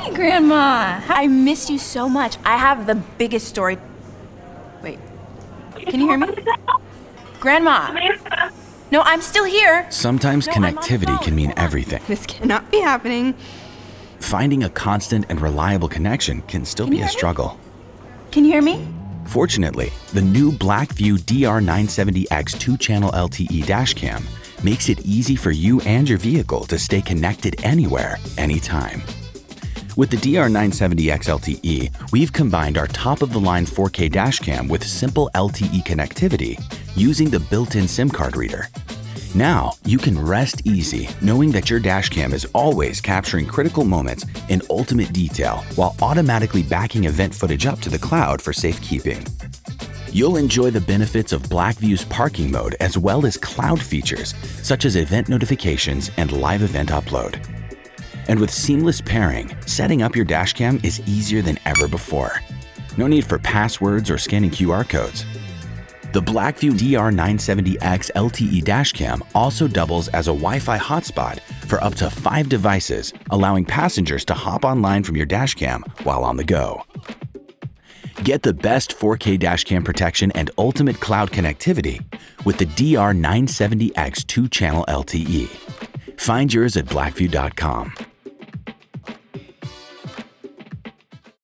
Hey, Grandma. I missed you so much. I have the biggest story. Wait. Can you hear me? Grandma. No, I'm still here. Sometimes connectivity can mean everything. This cannot be happening. Finding a constant and reliable connection can still be a struggle. Can you hear me? Fortunately, the new BlackVue DR970X 2-channel LTE dashcam makes it easy for you and your vehicle to stay connected anywhere, anytime. With the DR970X LTE, we've combined our top-of-the-line 4K dashcam with simple LTE connectivity using the built-in SIM card reader. Now, you can rest easy knowing that your dashcam is always capturing critical moments in ultimate detail while automatically backing event footage up to the cloud for safekeeping. You'll enjoy the benefits of BlackVue's parking mode as well as cloud features such as event notifications and live event upload. And with seamless pairing, setting up your dashcam is easier than ever before. No need for passwords or scanning QR codes. The BlackVue DR970X LTE dashcam also doubles as a Wi-Fi hotspot for up to 5 devices, allowing passengers to hop online from your dashcam while on the go. Get the best 4K dashcam protection and ultimate cloud connectivity with the DR970X 2-channel LTE. Find yours at BlackVue.com.